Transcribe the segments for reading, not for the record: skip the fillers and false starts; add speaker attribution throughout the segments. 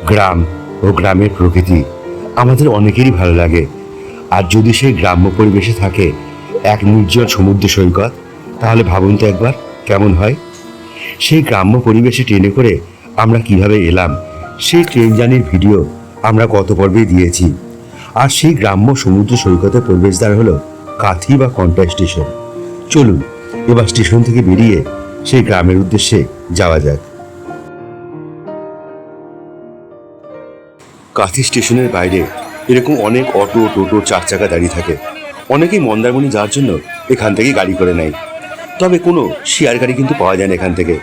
Speaker 1: গ্রাম ও গ্রামের প্রকৃতি আমাদের অনেকেরই ভালো লাগে। আর যদি সেই গ্রাম্য পরিবেশে থাকে এক নির্জন সমুদ্র সৈকত, তাহলে ভাবুন তো একবার কেমন হয়। সেই গ্রাম্য পরিবেশে ট্রেনে করে আমরা কিভাবে এলাম, সেই ট্রেন জার্নির ভিডিও আমরা গত পর্বেই দিয়েছি। আর সেই গ্রাম্য সমুদ্র সৈকতের প্রবেশদ্বার হলো কাথি বা কন্টা স্টেশন। চলুন এবার স্টেশন থেকে বেরিয়ে সেই গ্রামের উদ্দেশ্যে যাওয়া যাক। কাথি স্টেশনের বাইরে এরকম অনেক অটো, টোটো, চার চাকা দাঁড়িয়ে থাকে। অনেকেই মন্দারমণি যাওয়ার জন্য এখান থেকে গাড়ি করে নেয়, তবে কোনো শেয়ার গাড়ি কিন্তু পাওয়া যায় না এখান থেকে।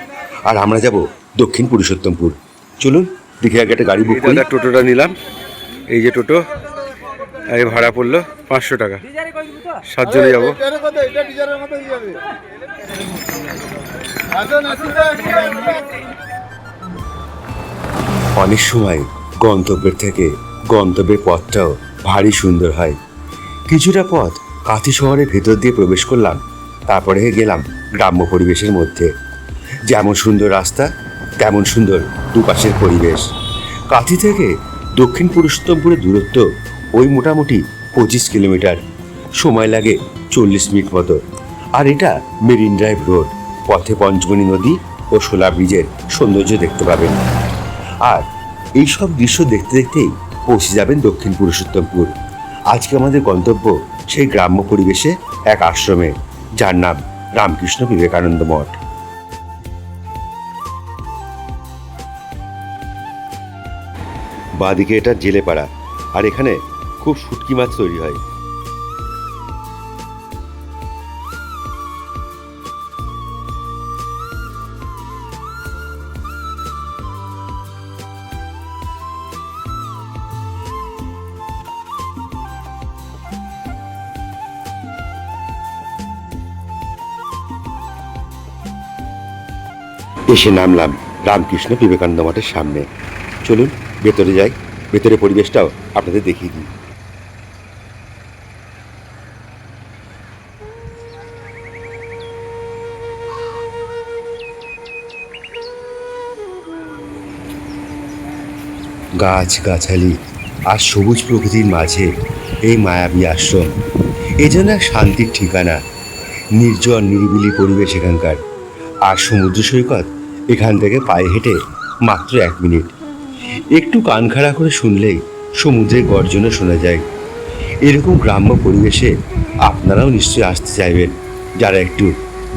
Speaker 1: আর আমরা যাব দক্ষিণ পুরুষোত্তমপুর। চলুন দেখে আগে একটা গাড়ি বুক করি।
Speaker 2: টোটোটা নিলাম, এই যে টোটো, এই ভাড়া পড়লো 500 টাকা, 7 জনে যাবো।
Speaker 1: অনেক সময় গন্তব্যের থেকে গন্তব্যের পথটাও ভারী সুন্দর হয়। কিছুটা পথ কাথি শহরের ভেতর দিয়ে প্রবেশ করলাম, তারপরে গেলাম গ্রাম্য পরিবেশের মধ্যে। যেমন সুন্দর রাস্তা, তেমন সুন্দর দুপাশের পরিবেশ। কাথি থেকে দক্ষিণ পুরুষোত্তমপুরের দূরত্ব ওই মোটামুটি 25 কিলোমিটার। সময় লাগে 40 মিনিট মতো। আর এটা মেরিন ড্রাইভ রোড। পথে পঞ্চমণি নদী ও শোলা ব্রিজের সৌন্দর্য দেখতে পাবেন। আর এই সব দৃশ্য দেখতে দেখতেই পৌঁছে যাবেন দক্ষিণ পুরুষোত্তমপুর। আজকে আমাদের গন্তব্য সেই গ্রাম্য পরিবেশে এক আশ্রমে, যার নাম রামকৃষ্ণ বিবেকানন্দ মঠ। বাঁদিকে এটা জেলেপাড়া, আর এখানে খুব শুটকি মাছ তৈরি হয়। এসে নামলাম রামকৃষ্ণ বিবেকানন্দ মঠের সামনে। চলুন ভেতরে যাই, ভেতরে পরিবেশটাও আপনাদের দেখিয়ে দিই। গাছ গাছালি আর সবুজ প্রকৃতির মাঝে এই মায়াবী আশ্রম, এ যেন এক শান্তির ঠিকানা। নির্জন নিরিবিলি পরিবেশ এখানকার। আর সমুদ্র সৈকত এখান থেকে পায়ে হেঁটে মাত্র 1 মিনিট। একটু কান খাড়া করে শুনলেই সমুদ্রের গর্জনও শোনা যায়। এরকম গ্রাম্য পরিবেশে আপনারাও নিশ্চয়ই আসতে চাইবেন, যারা একটু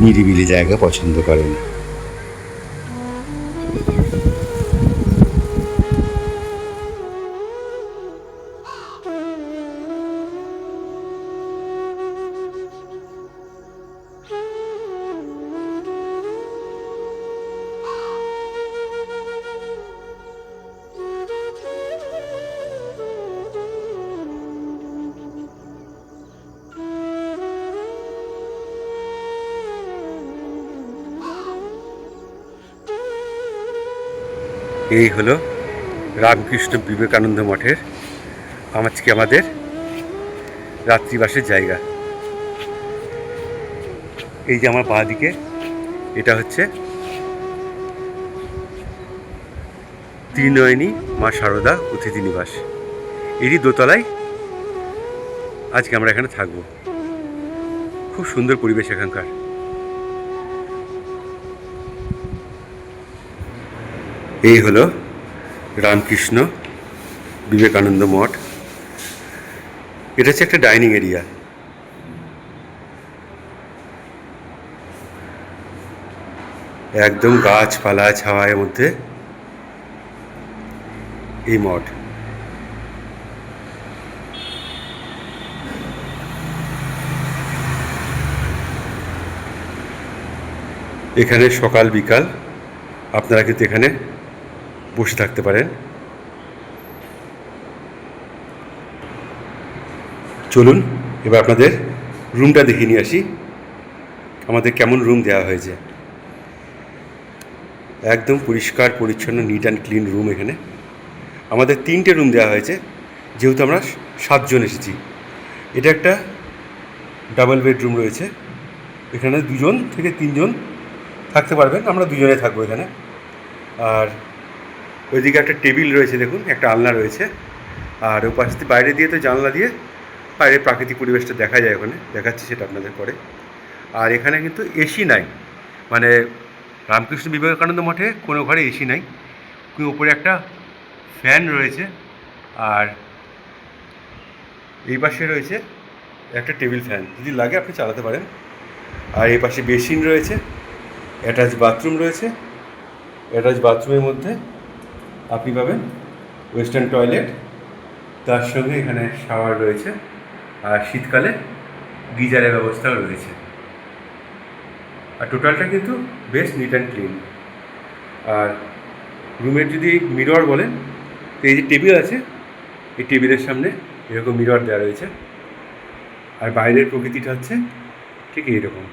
Speaker 1: নিরিবিলি জায়গা পছন্দ করেন।
Speaker 2: এই হলো রামকৃষ্ণ বিবেকানন্দ মঠের আজকে আমাদের রাত্রিবাসের জায়গা। এই যে আমার বাঁ দিকে, এটা হচ্ছে ত্রিনয়নী মা শারদা অতিথি নিবাস। এরই দোতলায় আজকে আমরা এখানে থাকবো। খুব সুন্দর পরিবেশ এখানকার। এই হলো রামকৃষ্ণ বিবেকানন্দ মঠ। এটা হচ্ছে একটা ডাইনিং এরিয়া। একদম গাছপালা ছাওয়ার মধ্যে এই মঠ। এখানে সকাল বিকাল আপনারা কিন্তু এখানে বসে থাকতে পারেন। চলুন এবার আপনাদের রুমটা দেখিয়ে নিয়ে আসি, আমাদের কেমন রুম দেওয়া হয়েছে। একদম পরিষ্কার পরিচ্ছন্ন, নিট অ্যান্ড ক্লিন রুম। এখানে আমাদের 3টে রুম দেওয়া হয়েছে, যেহেতু আমরা 7 জন এসেছি। এটা একটা ডাবল বেডরুম রয়েছে, এখানে 2 জন থেকে 3 জন থাকতে পারবেন। আমরা 2 জনে থাকবো এখানে। আর ওইদিকে একটা টেবিল রয়েছে, দেখুন একটা আলনা রয়েছে। আর ওই পাশ দিয়ে বাইরে দিয়ে তো জানলা দিয়ে বাইরের প্রাকৃতিক পরিবেশটা দেখা যায়, ওখানে দেখাচ্ছি সেটা আপনাদের পরে। আর এখানে কিন্তু এসি নাই, মানে রামকৃষ্ণ বিবেকানন্দ মঠে কোনো ঘরে এসি নাই, কিন্তু উপরে একটা ফ্যান রয়েছে। আর এই পাশে রয়েছে একটা টেবিল ফ্যান, যদি লাগে আপনি চালাতে পারেন। আর এই পাশে বেসিন রয়েছে, অ্যাটাচ বাথরুম রয়েছে। অ্যাটাচ বাথরুমের মধ্যে আপনি পাবেন ওয়েস্টার্ন টয়লেট, তার সঙ্গে এখানে শাওয়ার রয়েছে। আর শীতকালে গিজারের ব্যবস্থাও রয়েছে। আর টোটালটা কিন্তু বেশ নিট অ্যান্ড ক্লিন। আর রুমের যদি মিরর বলেন, তো এই যে টেবিল আছে, এই টেবিলের সামনে এরকম মিরর দেওয়া রয়েছে। আর বাইরের প্রকৃতিটা হচ্ছে ঠিক এইরকম।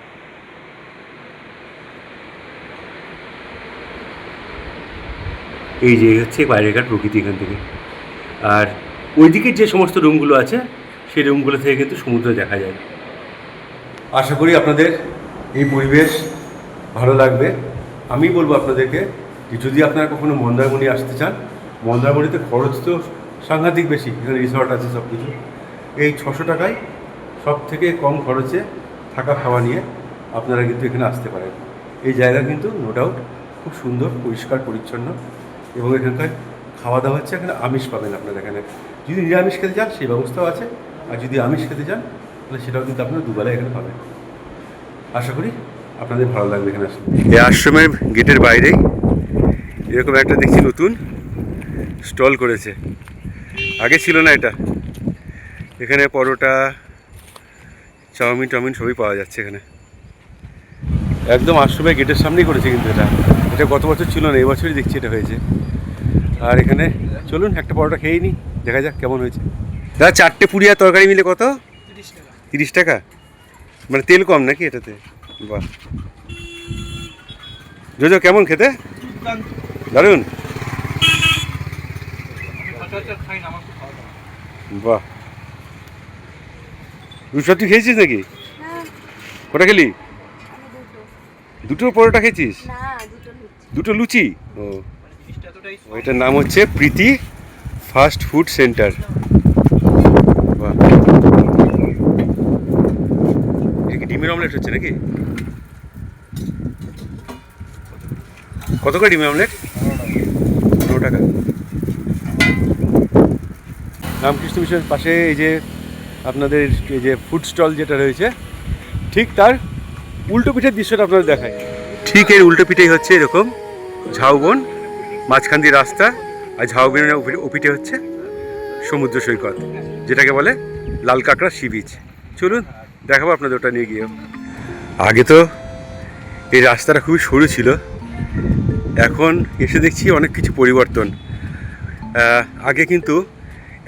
Speaker 2: এই যে হচ্ছে বাইরেকার প্রকৃতি এখান থেকে। আর ওইদিকের যে সমস্ত রুমগুলো আছে, সেই রুমগুলো থেকে কিন্তু সমুদ্র দেখা যায়। আশা করি আপনাদের এই পরিবেশ ভালো লাগবে। আমি বলবো আপনাদেরকে যে যদি আপনারা কখনো মন্দারমণি আসতে চান, মন্দারমণিতে খরচ তো সাংঘাতিক বেশি, এখানে রিসর্ট আছে সব কিছু। এই 600 টাকায় সব থেকে কম খরচে থাকা খাওয়া নিয়ে আপনারা কিন্তু এখানে আসতে পারেন। এই জায়গা কিন্তু নো ডাউট খুব সুন্দর, পরিষ্কার পরিচ্ছন্ন, এবং এখানকার খাওয়া দাওয়া হচ্ছে, এখানে আমিষ পাবেন আপনারা। এখানে যদি নিরামিষ খেতে চান সেই ব্যবস্থাও আছে, আর যদি আমিষ খেতে চান তাহলে সেটাও কিন্তু আপনারা দুবেলায় এখানে পাবেন। আশা করি আপনাদের ভালো লাগবে এখানে আসলে। এই আশ্রমের গেটের বাইরেই এরকম একটা দেখছি নতুন স্টল করেছে, আগে ছিল না এটা। এখানে পরোটা, চাউমিন টাউমিন সবই পাওয়া যাচ্ছে এখানে। একদম আশ্রমের গেটের সামনেই করেছে কিন্তু এটা গত বছর ছিল না, এবছরই দেখছি এটা হয়েছে। আর এখানে চলুন একটা পরোটা খেয়েই নিই, দেখা যাক কেমন হয়েছে। দাদা 4টে পুরি আর তরকারি মিলে কত? 30 টাকা। মানে তেল কম নাকি এটাতে? বাহ, জোজো কেমন খেতে? দারুন, বাহ। রুসা তুই খেয়েছিস নাকি? কটা খেলি? দুটো পরোটা খেয়েছিস? দুটো লুচি? ও, এটার নাম হচ্ছে প্রীতি ফাস্ট ফুড সেন্টার। বাহ, এটা কি ডিমের অমলেট হচ্ছে নাকি? কত করে ডিমের অমলেট? 15 টাকা। রামকৃষ্ণ মিশনের পাশে এই যে আপনাদের এই যে ফুড স্টল যেটা রয়েছে, ঠিক তার উল্টো পিঠের দৃশ্যটা আপনাদের দেখায়। ঠিক এর উল্টো পিঠেই হচ্ছে এরকম ঝাউবন, মাঝখান দিয়ে রাস্তা, আর ঝাউবনের ওপিঠে হচ্ছে সমুদ্র সৈকত, যেটাকে বলে লাল কাঁকড়া সি বিচ। চলুন দেখাবো আপনাদের ওটা নিয়ে গিয়ে। আগে তো এই রাস্তাটা খুবই সরু ছিল, এখন এসে দেখছি অনেক কিছু পরিবর্তন। আগে কিন্তু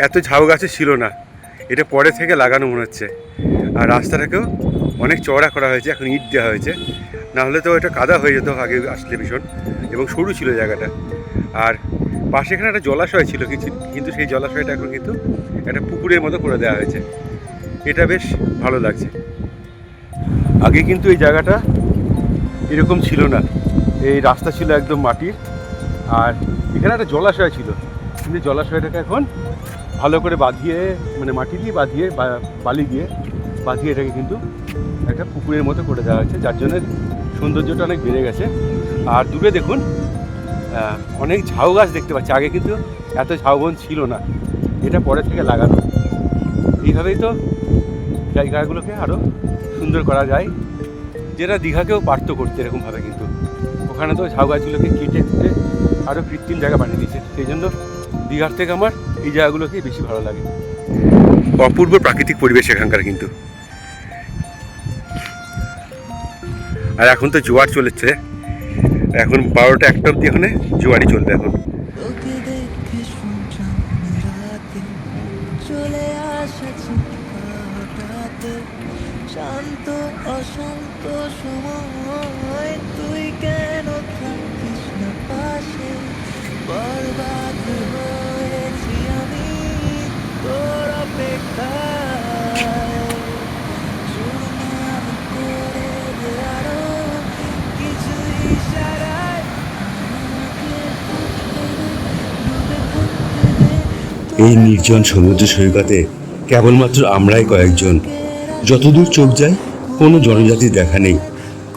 Speaker 2: এত ঝাউ গাছও ছিল না, এটা পরে থেকে লাগানো মনে হচ্ছে। আর রাস্তাটাকেও অনেক চওড়া করা হয়েছে, এখন ইট দেওয়া হয়েছে, না হলে তো এটা কাদা হয়ে যেত আগে আসলে ভীষণ, এবং সরু ছিল জায়গাটা। আর পাশে এখানে একটা জলাশয় ছিল, কিন্তু সেই জলাশয়টা এখন কিন্তু একটা পুকুরের মতো করে দেওয়া হয়েছে। এটা বেশ ভালো লাগছে। আগে কিন্তু এই জায়গাটা এরকম ছিল না, এই রাস্তা ছিল একদম মাটির, আর এখানে একটা জলাশয় ছিল, কিন্তু জলাশয়টাকে এখন ভালো করে বাঁধিয়ে, মানে মাটি দিয়ে বাঁধিয়ে, বালি দিয়ে বাঁধিয়ে এটাকে কিন্তু একটা পুকুরের মতো করে দেওয়া হয়েছে, যার জন্য সৌন্দর্যটা অনেক বেড়ে গেছে। আর দূরে দেখুন অনেক ঝাউ গাছ দেখতে পাচ্ছি, আগে কিন্তু এত ঝাউবন ছিল না, এটা পরে থেকে লাগানো। এইভাবেই তো জায়গাগুলোকে আরও সুন্দর করা যায়, যেটা দীঘাকেও পারত করতে এরকমভাবে, কিন্তু ওখানে তো ঝাউ গাছগুলোকে কেটে কুটে আরও কৃত্রিম জায়গা বানিয়ে দিয়েছে। সেই জন্য দীঘার থেকে আমার এই জায়গাগুলোকেই বেশি ভালো লাগে। অপূর্ব প্রাকৃতিক পরিবেশ এখানকার কিন্তু। আর এখন তো জোয়ার চলেছে, এখন 12টা 1টা অব্দি এখানে জোয়ারই চলবে এখন।
Speaker 3: শান্ত অশান্ত সময় তুই কেন থাকিস না পাশে, বরবাদ হয়েছি আমি তোর অপেক্ষায়। আমি করে দে আরো কিছু ইশারায় আমাকে বুঝতে দে,
Speaker 1: এই নির্জন সমুদ্র সৈকতে কেবলমাত্র আমরাই কয়েকজন। যতদূর চোখ যায় কোনো জনজাতির দেখা নেই।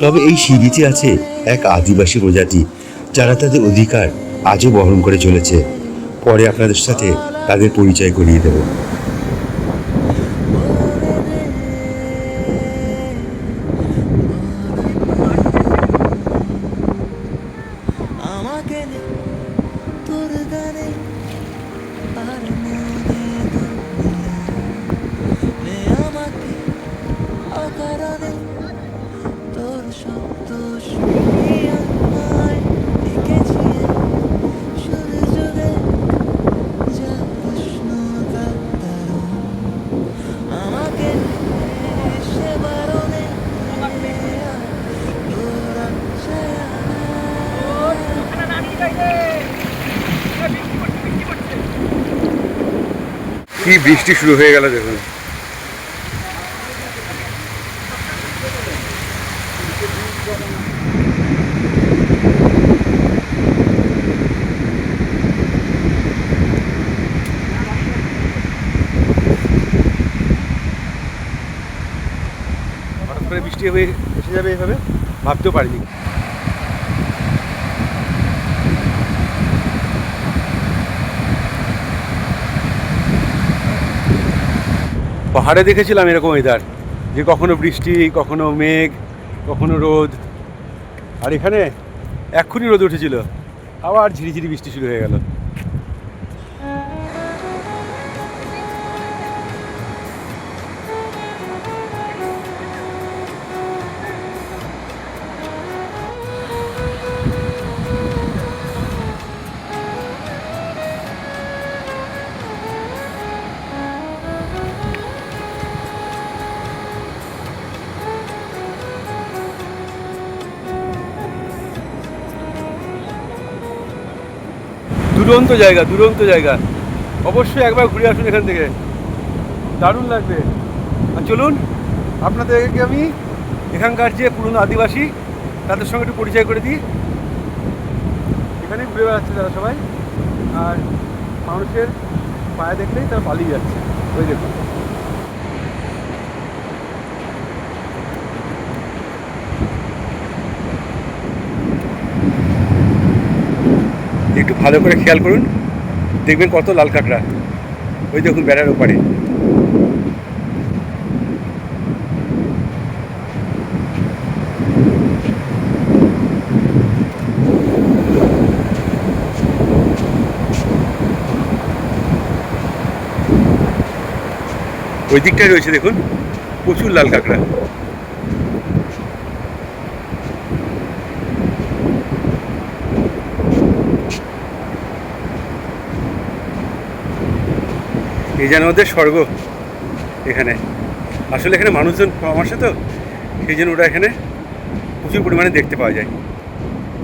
Speaker 1: তবে এই সি বিচে আছে এক আদিবাসী প্রজাতি, যারা তাদের অধিকার আজও বহন করে চলেছে। পরে আপনাদের সাথে তাদের পরিচয় করিয়ে দেব।
Speaker 3: আমাকে নে তোর গানে আর মনে দুনিয়া নে আমাকে অকারণে তোর শব্দ শুনি আমায় এঁকেছি সূর্য জুড়ে যা উষ্ণতা দারুণ আমাকে সে বারণে তোর ছায়া
Speaker 2: কি বৃষ্টি শুরু হয়ে গেল দেখুন। হঠাৎ করে বৃষ্টি হয়ে এসে যাবে এভাবে ভাবতেও পারিনি। পাহাড়ে দেখেছিলাম এরকম ওয়েদার, যে কখনো বৃষ্টি, কখনো মেঘ, কখনো রোদ। আর এখানে এক্ষুনি রোদ উঠেছিল, আবার ঝিরিঝিরি বৃষ্টি শুরু হয়ে গেল। দুরন্ত জায়গা, দুরন্ত জায়গা। অবশ্যই একবার ঘুরে আসুন এখান থেকে, দারুণ লাগবে। আর চলুন আপনাদেরকে আমি এখানকার যে পুরনো আদিবাসী তাদের সঙ্গে একটু পরিচয় করে দিই। এখানে ঘুরে বেড়াচ্ছে তারা সবাই, আর মানুষের পায়ে দেখলেই তারা পালিয়ে যাচ্ছে। ওই দেখুন, একটু ভালো করে খেয়াল করুন, দেখবেন কত লাল কাঁকড়া। ওই দেখুন বেড়ার ওপারে। ওই দিকটায় রয়েছে দেখুন প্রচুর লাল কাঁকড়া। এই যেন ওদের স্বর্গ এখানে। আসলে এখানে মানুষজন কম আসে তো, সেই জন্য ওরা এখানে প্রচুর পরিমাণে দেখতে পাওয়া যায়।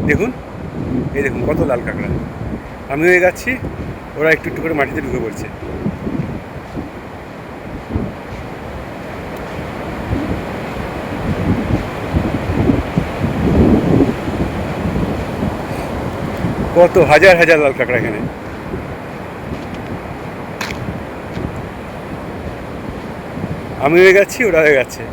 Speaker 2: দেখুন, এই দেখুন কত লাল কাঁকড়া। আমিও এগাচ্ছি, ওরা একটু একটু করে মাটিতে ঢুকে পড়ছে। কত হাজার হাজার লাল কাঁকড়া এখানে। আমি হয়ে যাচ্ছি, ওরা হয়ে যাচ্ছে।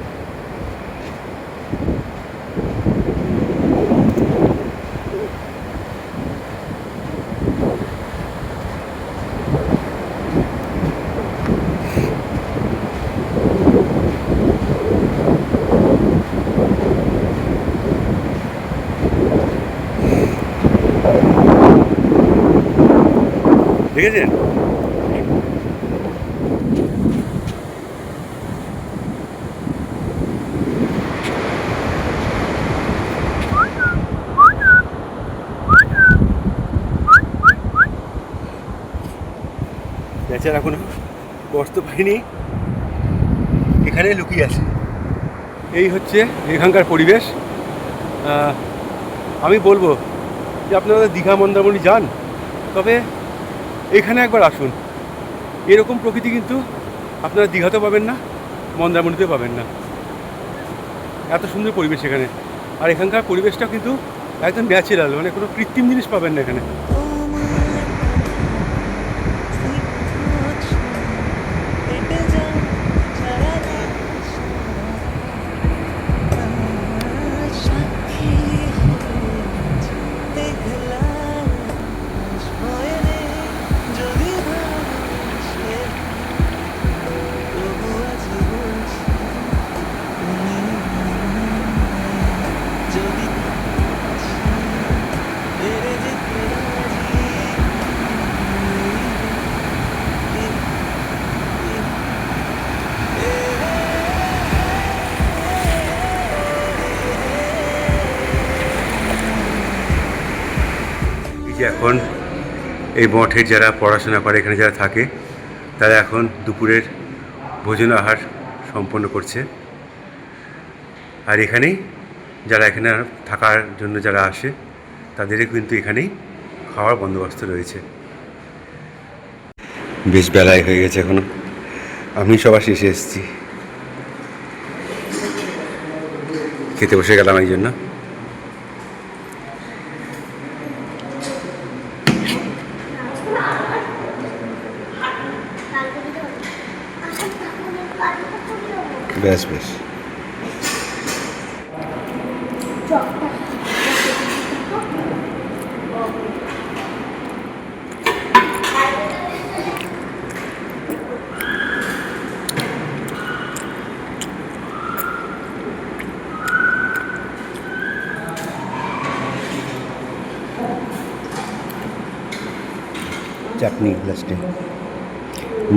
Speaker 2: দেখেছেন? বেচারা এখনো কষ্ট পাইনি, এখানে লুকিয়ে আছে। এই হচ্ছে এখানকার পরিবেশ। আমি বলবো যে আপনারা দীঘা মন্দারমণি যান, তবে এখানে একবার আসুন। এরকম প্রকৃতি কিন্তু আপনারা দীঘাতেও পাবেন না, মন্দারমণিতেও পাবেন না। এত সুন্দর পরিবেশ এখানে। আর এখানকার পরিবেশটা কিন্তু একদম ন্যাচারাল, মানে কোনো কৃত্রিম জিনিস পাবেন না এখানে।
Speaker 3: তোমার
Speaker 2: যে এখন এই মঠের যারা পড়াশোনা করে, এখানে যারা থাকে, তারা এখন দুপুরের ভোজন আহার সম্পন্ন করছে। আর এখানেই যারা এখানে থাকার জন্য যারা আসে, তাদেরও কিন্তু এখানেই খাওয়ার বন্দোবস্ত রয়েছে। বেশ বেলায় হয়ে গেছে এখনো, আমি সবার শেষে এসেছি, খেতে বসে গেলাম এই জন্য। বেশ বেশ চাটনি লাস্টে,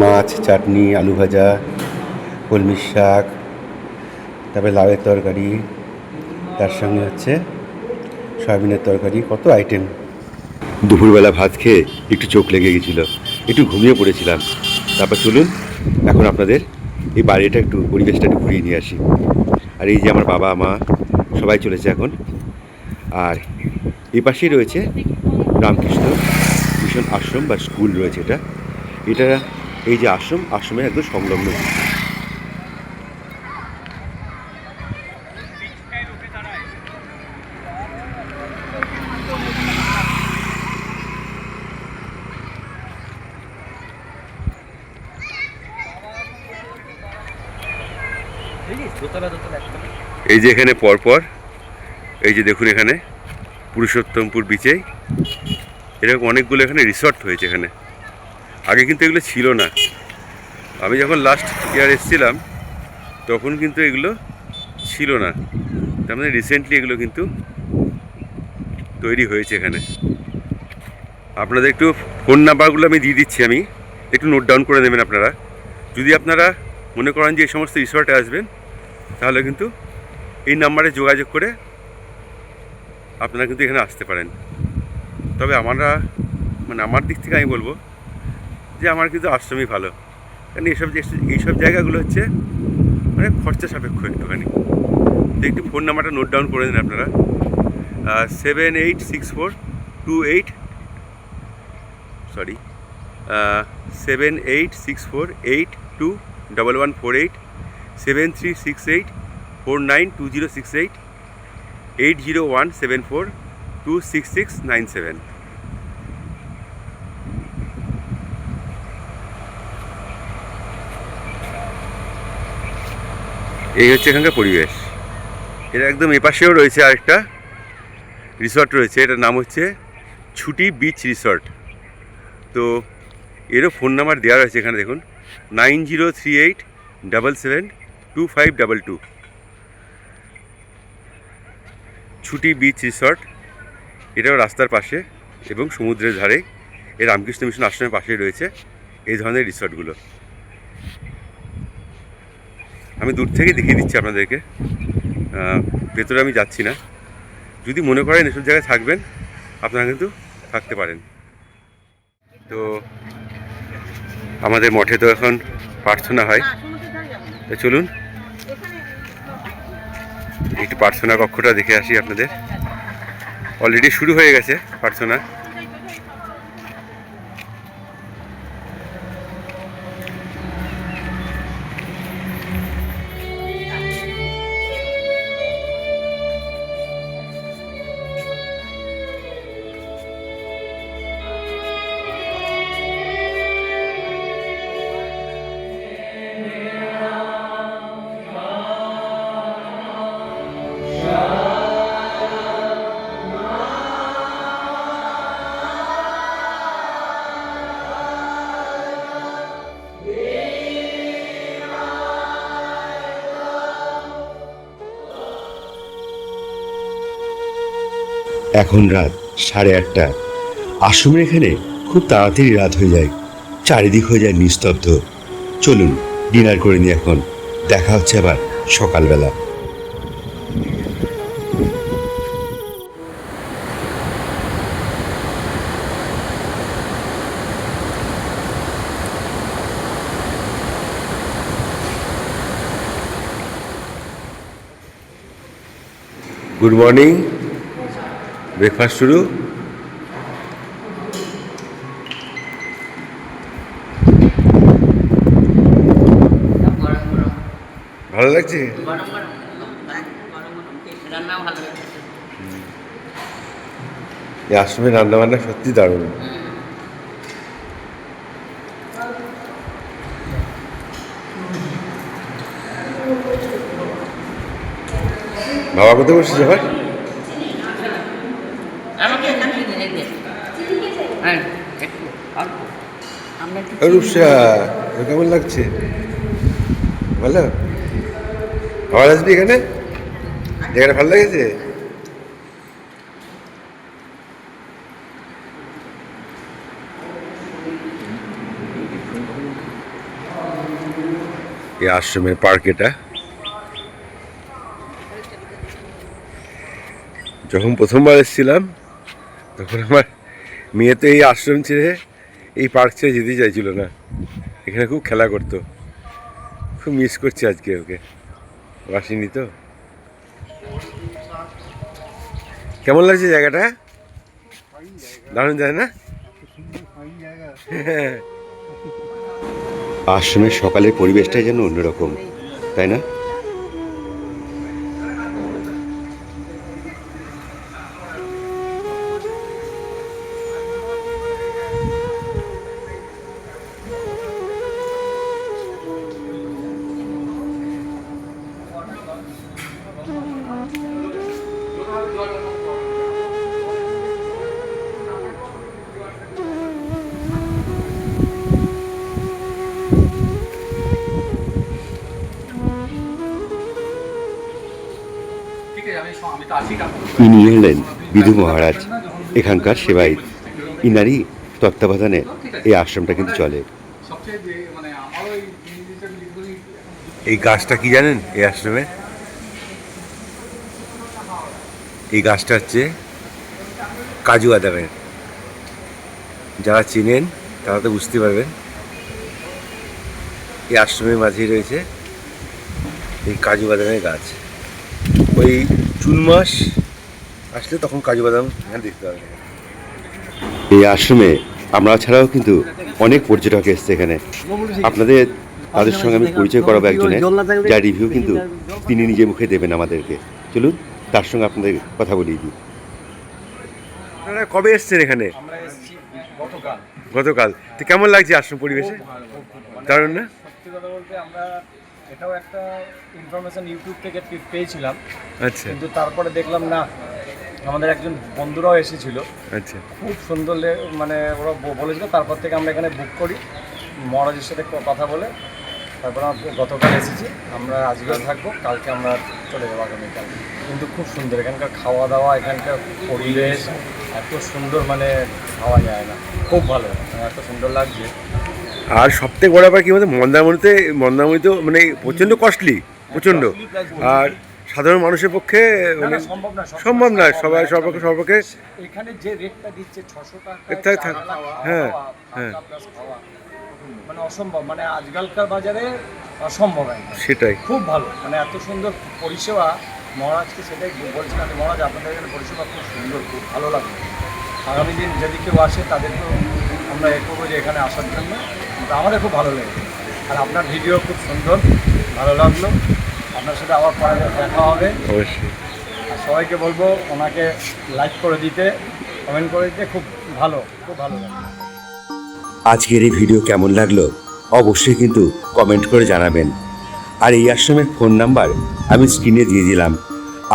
Speaker 2: মাছ, চাটনি, আলু ভাজা, কলমির শাক, তারপরে লাউয়ের তরকারি, তার সঙ্গে হচ্ছে সয়াবিনের তরকারি, কত আইটেম। দুপুরবেলা ভাত খেয়ে একটু চোখ লেগে গেছিলো, একটু ঘুমিয়ে পড়েছিলাম। তারপর চলুন এখন আপনাদের এই বাড়িটা একটু, পরিবেশটা একটু ঘুরিয়ে নিয়ে আসি। আর এই যে আমার বাবা মা সবাই চলেছে এখন। আর এই পাশেই রয়েছে রামকৃষ্ণ মিশন আশ্রম বা স্কুল রয়েছে। এটা এই যে আশ্রমের একদম সংলগ্ন। এই যে এখানে পরপর, এই যে দেখুন এখানে পুরুষোত্তমপুর বিচে এরকম অনেকগুলো এখানে রিসর্ট হয়েছে এখানে। আগে কিন্তু এগুলো ছিল না। আমি যখন লাস্ট ইয়ার এসেছিলাম তখন কিন্তু এগুলো ছিল না। তার মানে রিসেন্টলি এগুলো কিন্তু তৈরি হয়েছে এখানে। আপনাদের একটু ফোন নাম্বারগুলো আমি দিয়ে দিচ্ছি, আমি একটু নোট ডাউন করে নেবেন আপনারা। যদি আপনারা মনে করেন যে এই সমস্ত রিসর্টে আসবেন, তাহলে কিন্তু এই নাম্বারে যোগাযোগ করে আপনারা কিন্তু এখানে আসতে পারেন। তবে আমার দিক থেকে আমি বলবো যে আমার কিন্তু আশ্রমই ভালো, কারণ এইসব জায়গাগুলো হচ্ছে মানে খরচা সাপেক্ষ একটুখানি। তো একটু ফোন নাম্বারটা নোট ডাউন করে দিন আপনারা, 7864821148, 7368492068, 80174266697। এই হচ্ছে এখানকার পরিবেশ। এর একদম এপাশেও রয়েছে আরেকটা রিসর্ট রয়েছে, এটার নাম হচ্ছে ছুটি বিচ রিসর্ট। তো এরও ফোন নাম্বার দেওয়া রয়েছে এখানে দেখুন, 9038772522। ছুটি বিচ রিসর্ট, এটাও রাস্তার পাশে এবং সমুদ্রের ধারে। এই রামকৃষ্ণ মিশন আশ্রমের পাশেই রয়েছে এই ধরনের রিসর্টগুলো। আমি দূর থেকে দেখিয়ে দিচ্ছি আপনাদেরকে, ভেতরে আমি যাচ্ছি না। যদি মনে করেন এসব জায়গায় থাকবেন, আপনারা কিন্তু থাকতে পারেন। তো আমাদের মঠে তো এখন প্রার্থনা হয়, তো চলুন একটু প্রার্থনা কক্ষটা দেখে আসি আপনাদের। অলরেডি শুরু হয়ে গেছে প্রার্থনা।
Speaker 1: এখন রাত 8:30। আশ্রমের এখানে খুব তাড়াতাড়ি রাত হয়ে যায়, চারিদিক হয়ে যায় নিস্তব্ধ। চলুন ডিনার করে নিই এখন, দেখা হচ্ছে আবার সকালবেলা।
Speaker 2: গুড মর্নিং, ব্রেকফাস্ট শুরু। ভালো লাগছে? এই আশ্রমের রান্না বান্না সত্যি দারুণ। বাবা কোথায় বসেছে ভাই? রূপসা, তোর কেমন লাগছে? ভালো? আবার আসবি এখানে? জায়গাটা ভালো লেগেছে? এই আশ্রমের পার্ক এটা। যখন প্রথমবার এসেছিলাম তখন আমার মেয়ে তো এই আশ্রম ছেড়ে, এই পার্ক ছেড়ে যেতে চাইছিল না। এখানে খুব খেলা করতো। খুব মিস করছি আজকে ওকে, আসিনি তো। কেমন লাগছে জায়গাটা? দারুণ যায় না?
Speaker 1: আশ্রমের সকালের পরিবেশটাই যেন অন্যরকম, তাই না? ইনি হলেন বিধু মহারাজ, এখানকার সেবায়িত। ইনারই তত্ত্বাবধানে এই আশ্রমটা কিন্তু চলে।
Speaker 2: এই গাছটা কি জানেন এই আশ্রমে? এই গাছটা হচ্ছে কাজু বাদামের। যারা চেনেন তারা তো বুঝতে পারবেন। এই আশ্রমের মাঝেই রয়েছে এই কাজু বাদামের গাছ। ওই জুন মাস আসলে তখন কাজু বাদাম এখানে দেখতে পাবেন।
Speaker 1: এই আশ্রমে আমরা ছাড়াও কিন্তু অনেক পর্যটক এসছে এখানে। আপনাদের তাদের সঙ্গে আমি পরিচয় করাবো একজনের, যার রিভিউ কিন্তু তিনি নিজে মুখে দেবেন আমাদেরকে। চলুন তার সঙ্গে আপনাদের কথা বলিয়ে দিই।
Speaker 2: আপনারা কবে এসছেন এখানে?
Speaker 4: আমরা এসেছি গতকাল।
Speaker 2: গতকাল। তো কেমন লাগছে আশ্রম পরিবেশে? দারুণ না?
Speaker 4: সত্যি কথা বলতে আমরা এটাও একটা ইনফরমেশন ইউটিউব থেকে পেয়েছিলাম,
Speaker 2: আচ্ছা
Speaker 4: কিন্তু তারপরে দেখলাম না, আমাদের একজন বন্ধুরাও এসেছিল,
Speaker 2: আচ্ছা।
Speaker 4: খুব সুন্দর মানে ওরা বলেছিল। তারপর থেকে আমরা এখানে বুক করি, মহারাজের সাথে কথা বলে তারপর আমরা গতকাল এসেছি। আমরা আজকেও থাকবো, কালকে আমরা চলে যাবো আগামীকাল। কিন্তু খুব সুন্দর এখানকার খাওয়া দাওয়া, এখানকার পরিবেশ এত সুন্দর, মানে খাওয়া যায় না, খুব ভালো, এত সুন্দর লাগছে।
Speaker 2: আর সবথেকে বড় ব্যাপার কি বলতে, মন্দারমণি তো মানে প্রচণ্ড কস্টলি, প্রচণ্ড। আর সাধারণ মানুষের পক্ষে মানে সম্ভব নয়। সবাই সর্বপক্ষে
Speaker 4: এখানে যে রেটটা দিচ্ছে 600
Speaker 2: এর
Speaker 4: টাকা,
Speaker 2: থেকে হ্যাঁ, হ্যাঁ।
Speaker 4: মানে অসম্ভব, মানে আজকালকার বাজারে অসম্ভব একদম।
Speaker 2: সেটাই।
Speaker 4: খুব ভালো, মানে এত সুন্দর পরিষেবা। মহারাজকে সেটাই বলছিলাম, মহারাজ আপনাদের এখানে পরিষেবা খুব সুন্দর, খুব ভালো লাগবে। আগামী দিন যদি কেউ আসে তাদেরকেও আমরা এ করবো যে এখানে আসার জন্য, কিন্তু আমাদের খুব ভালো লেগেছে। আর আপনার ভিডিও খুব সুন্দর, ভালো লাগলো। আপনার সাথে আবার পরে দেখা হবে
Speaker 2: অবশ্যই।
Speaker 4: আর সবাইকে বলবো ওনাকে লাইক করে দিতে, কমেন্ট করে দিতে। খুব ভালো, খুব ভালো লাগলো।
Speaker 1: আজকের এই ভিডিও কেমন লাগলো অবশ্যই কিন্তু কমেন্ট করে জানাবেন। আর এই আশ্রমের ফোন নাম্বার আমি স্ক্রিনে দিয়ে দিলাম,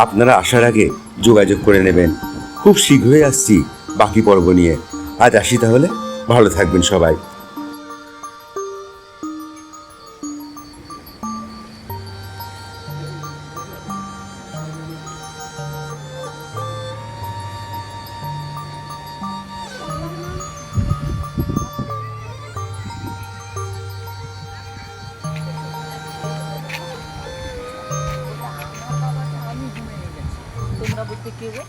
Speaker 1: আপনারা আসার আগে যোগাযোগ করে নেবেন। খুব শীঘ্রই আসছি বাকি পর্ব নিয়ে। আজ আসি তাহলে, ভালো থাকবেন সবাই।
Speaker 5: তোমরা বলতে কে গো?